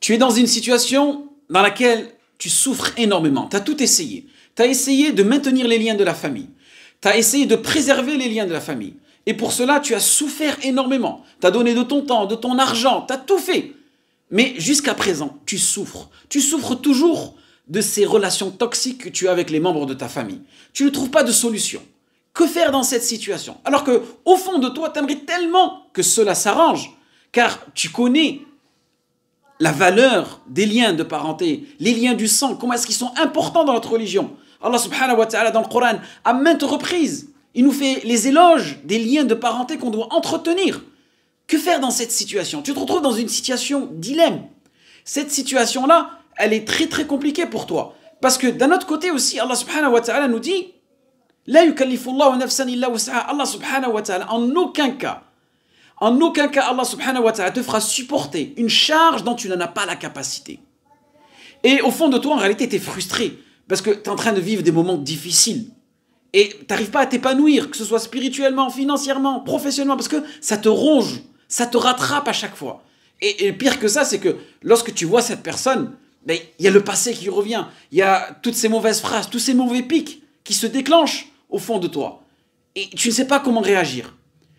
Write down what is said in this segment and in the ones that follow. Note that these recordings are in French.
Tu es dans une situation dans laquelle tu souffres énormément. Tu as tout essayé. Tu as essayé de maintenir les liens de la famille. Tu as essayé de préserver les liens de la famille. Et pour cela, tu as souffert énormément. Tu as donné de ton temps, de ton argent, tu as tout fait. Mais jusqu'à présent, tu souffres. Tu souffres toujours de ces relations toxiques que tu as avec les membres de ta famille. Tu ne trouves pas de solution. Que faire dans cette situation? Alors que, au fond de toi, tu aimerais tellement que cela s'arrange, car tu connais la valeur des liens de parenté, les liens du sang, comment est-ce qu'ils sont importants dans notre religion. Allah subhanahu wa ta'ala dans le Coran, à maintes reprises, il nous fait les éloges des liens de parenté qu'on doit entretenir. Que faire dans cette situation? Tu te retrouves dans une situation dilemme. Cette situation-là, elle est très très compliquée pour toi. Parce que d'un autre côté aussi, Allah subhanahu wa ta'ala nous dit La yukallifullahu nafsan illa wus'aha. Allah subhanahu wa ta'ala, en aucun cas, Allah subhanahu wa ta'ala te fera supporter une charge dont tu n'en as pas la capacité. Et au fond de toi, en réalité, tu es frustré parce que tu es en train de vivre des moments difficiles. Et tu n'arrives pas à t'épanouir, que ce soit spirituellement, financièrement, professionnellement, parce que ça te ronge, ça te rattrape à chaque fois. Et pire que ça, c'est que lorsque tu vois cette personne, ben, y a le passé qui revient, il y a toutes ces mauvaises phrases, tous ces mauvais pics qui se déclenchent au fond de toi. Et tu ne sais pas comment réagir.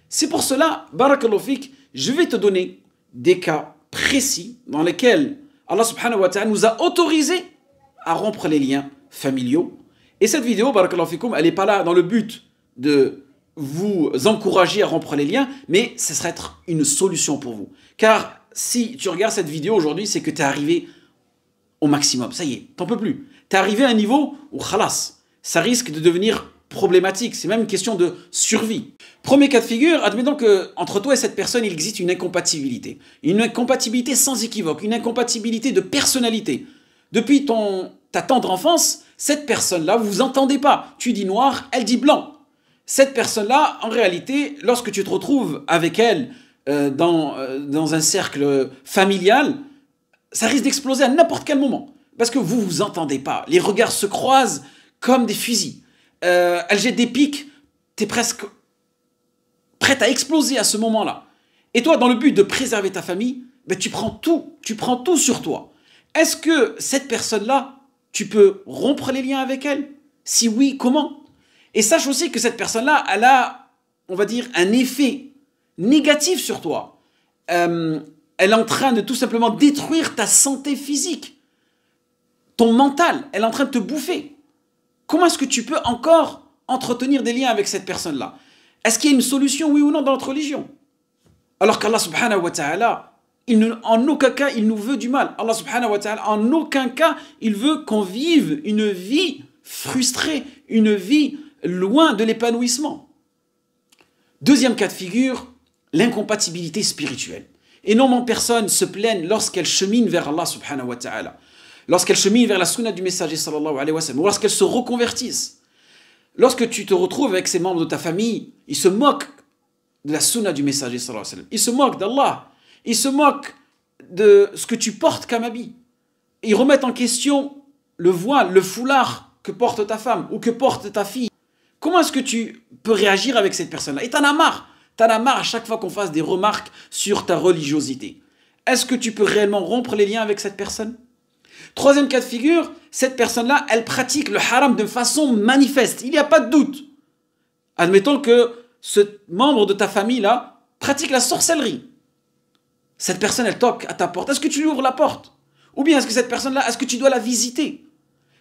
C'est pour cela, barakallahu fik, je vais te donner des cas précis dans lesquels Allah subhanahu wa ta'ala nous a autorisés à rompre les liens familiaux. Et cette vidéo, barakallahu fikum, elle n'est pas là dans le but de vous encourager à rompre les liens, mais ce serait être une solution pour vous. Car si tu regardes cette vidéo aujourd'hui, c'est que tu es arrivé au maximum. Ça y est, t'en peux plus. Tu es arrivé à un niveau où, khalas, ça risque de devenir problématique. C'est même une question de survie. Premier cas de figure, admettons qu'entre toi et cette personne, il existe une incompatibilité. Une incompatibilité sans équivoque, une incompatibilité de personnalité. Depuis ta tendre enfance, cette personne-là, vous vous entendez pas. Tu dis noir, elle dit blanc. Cette personne-là, en réalité, lorsque tu te retrouves avec elle dans un cercle familial, ça risque d'exploser à n'importe quel moment. Parce que vous vous entendez pas. Les regards se croisent comme des fusils. Elle jette des pics, tu es presque prête à exploser à ce moment-là. Et toi, dans le but de préserver ta famille, ben, tu prends tout sur toi. Est-ce que cette personne-là, tu peux rompre les liens avec elle? Si oui, comment? Et sache aussi que cette personne-là, elle a, on va dire, un effet négatif sur toi. Elle est en train de tout simplement détruire ta santé physique, ton mental, elle est en train de te bouffer. Comment est-ce que tu peux encore entretenir des liens avec cette personne-là? Est-ce qu'il y a une solution, oui ou non, dans notre religion? Alors qu'Allah subhanahu wa ta'ala, en aucun cas, il nous veut du mal. Allah subhanahu wa ta'ala, en aucun cas, il veut qu'on vive une vie frustrée, une vie loin de l'épanouissement. Deuxième cas de figure, l'incompatibilité spirituelle. Énormément de personnes se plaignent lorsqu'elles cheminent vers Allah subhanahu wa ta'ala, lorsqu'elles cheminent vers la sunna du messager sallallahu alayhi wa sallam, ou lorsqu'elles se reconvertissent. Lorsque tu te retrouves avec ces membres de ta famille, ils se moquent de la sunna du messager sallallahu alayhi wa sallam, ils se moquent d'Allah, ils se moquent de ce que tu portes comme habit. Ils remettent en question le voile, le foulard que porte ta femme ou que porte ta fille. Comment est-ce que tu peux réagir avec cette personne-là? Et t'en as marre. T'en as marre à chaque fois qu'on fasse des remarques sur ta religiosité. Est-ce que tu peux réellement rompre les liens avec cette personne? Troisième cas de figure, cette personne-là, elle pratique le haram de façon manifeste. Il n'y a pas de doute. Admettons que ce membre de ta famille-là pratique la sorcellerie. Cette personne, elle toque à ta porte. Est-ce que tu lui ouvres la porte? Ou bien est-ce que cette personne-là, est-ce que tu dois la visiter?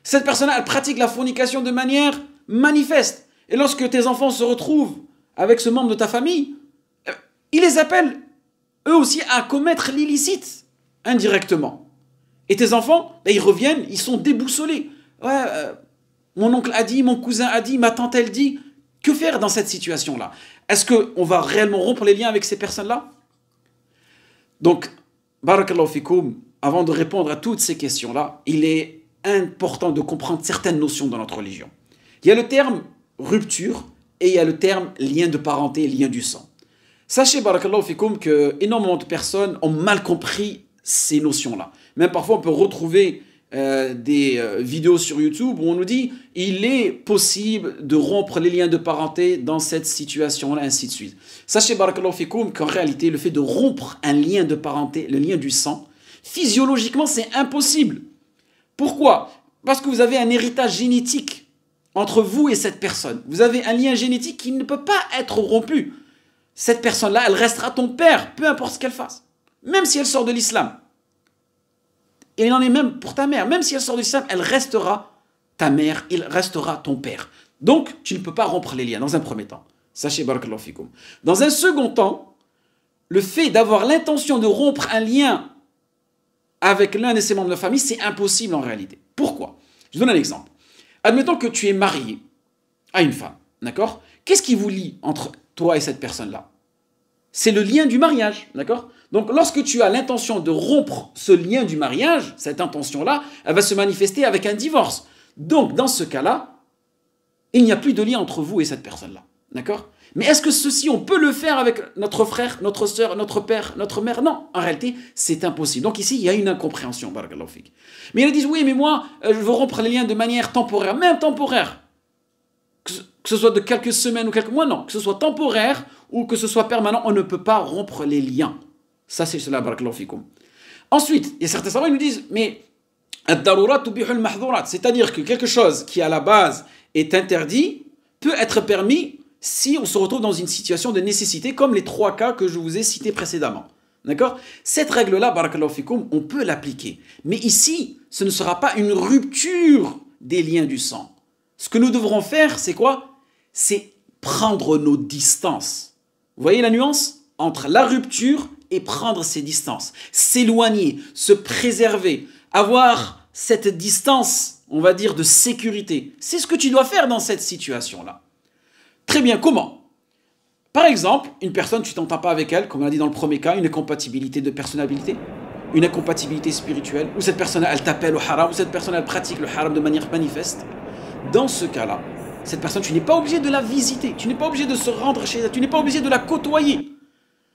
Cette personne-là, elle pratique la fornication de manière manifeste. Et lorsque tes enfants se retrouvent avec ce membre de ta famille, ils les appellent eux aussi à commettre l'illicite indirectement. Et tes enfants, là, ils reviennent, ils sont déboussolés. Ouais, mon oncle a dit, mon cousin a dit, ma tante elle dit. Que faire dans cette situation-là? Est-ce qu'on va réellement rompre les liens avec ces personnes-là? Donc, barakallahu fikoum, avant de répondre à toutes ces questions-là, il est important de comprendre certaines notions dans notre religion. Il y a le terme rupture et il y a le terme lien de parenté, lien du sang. Sachez, barakallahu fikoum, que énormément de personnes ont mal compris ces notions-là. Même parfois, on peut retrouver des vidéos sur YouTube où on nous dit il est possible de rompre les liens de parenté dans cette situation-là, ainsi de suite. Sachez, barakallahu fikoum, qu'en réalité, le fait de rompre un lien de parenté, le lien du sang, Physiologiquement, c'est impossible. Pourquoi? Parce que vous avez un héritage génétique entre vous et cette personne. Vous avez un lien génétique qui ne peut pas être rompu. Cette personne-là, elle restera ton père, peu importe ce qu'elle fasse. Même si elle sort de l'islam. Et il en est même pour ta mère. Même si elle sort de l'islam, elle restera ta mère, il restera ton père. Donc, tu ne peux pas rompre les liens dans un premier temps. Sachez, barakallahu fikoum. Dans un second temps, le fait d'avoir l'intention de rompre un lien avec l'un de ses membres de la famille, c'est impossible en réalité. Pourquoi? Je donne un exemple. Admettons que tu es marié à une femme, d'accord? Qu'est-ce qui vous lie entre toi et cette personne-là? C'est le lien du mariage, d'accord? Donc, lorsque tu as l'intention de rompre ce lien du mariage, cette intention-là, elle va se manifester avec un divorce. Donc, dans ce cas-là, il n'y a plus de lien entre vous et cette personne-là, d'accord? Mais est-ce que ceci, on peut le faire avec notre frère, notre soeur, notre père, notre mère? Non, en réalité, c'est impossible. Donc ici, il y a une incompréhension, barakallahu fik. Mais ils disent, oui, mais moi, je veux rompre les liens de manière temporaire, même temporaire. Que ce soit de quelques semaines ou quelques mois, non. Que ce soit temporaire ou que ce soit permanent, on ne peut pas rompre les liens. Ça, c'est cela, barakallahu fikum. Ensuite, il y a certains savants qui nous disent, mais c'est-à-dire que quelque chose qui, à la base, est interdit, peut être permis si on se retrouve dans une situation de nécessité, comme les 3 cas que je vous ai cités précédemment. D'accord? Cette règle-là, barakallahu fikoum, on peut l'appliquer. Mais ici, ce ne sera pas une rupture des liens du sang. Ce que nous devrons faire, c'est quoi? C'est prendre nos distances. Vous voyez la nuance? Entre la rupture et prendre ses distances. S'éloigner, se préserver, avoir cette distance, on va dire, de sécurité. C'est ce que tu dois faire dans cette situation-là. Très bien, comment? Par exemple, une personne, tu ne t'entends pas avec elle, comme on a dit dans le premier cas, une incompatibilité de personnalité, une incompatibilité spirituelle, ou cette personne, elle t'appelle au haram, ou cette personne, elle pratique le haram de manière manifeste. Dans ce cas-là, cette personne, tu n'es pas obligé de la visiter, tu n'es pas obligé de se rendre chez elle, tu n'es pas obligé de la côtoyer.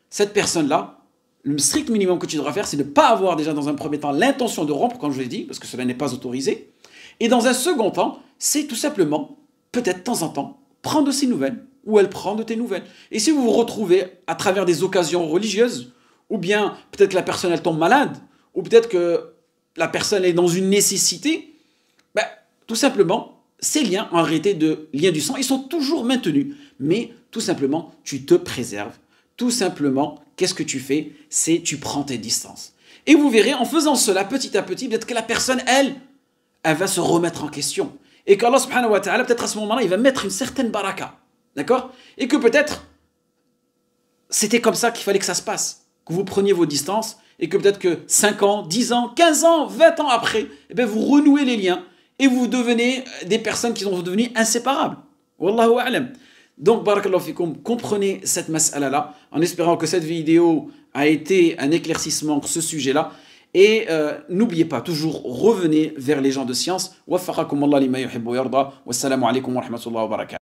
Cette personne-là, le strict minimum que tu devras faire, c'est de ne pas avoir déjà dans un premier temps l'intention de rompre, comme je l'ai dit, parce que cela n'est pas autorisé. Et dans un second temps, c'est tout simplement, peut-être de temps en temps, prendre de ses nouvelles, ou elle prend de tes nouvelles. Et si vous vous retrouvez à travers des occasions religieuses, ou bien peut-être que la personne elle tombe malade, ou peut-être que la personne est dans une nécessité, ben, tout simplement, ces liens, en réalité de liens du sang, ils sont toujours maintenus. Mais tout simplement, tu te préserves. Tout simplement, qu'est-ce que tu fais? C'est tu prends tes distances. Et vous verrez, en faisant cela petit à petit, peut-être que la personne, elle va se remettre en question. Et qu'Allah subhanahu wa ta'ala, peut-être à ce moment-là, il va mettre une certaine baraka. D'accord? Et que peut-être, c'était comme ça qu'il fallait que ça se passe. Que vous preniez vos distances et que peut-être que 5 ans, 10 ans, 15 ans, 20 ans après, eh bien, vous renouez les liens et vous devenez des personnes qui sont devenues inséparables. Wallahu a'lam. Donc, barakallahu fikoum, comprenez cette mas'ala-là, en espérant que cette vidéo a été un éclaircissement sur ce sujet-là. Et n'oubliez pas, toujours revenez vers les gens de science. Waffaqakum Allah lima yuhibbu yarda. Wassalamu alaikum wa rahmatullahi wa barakatuh.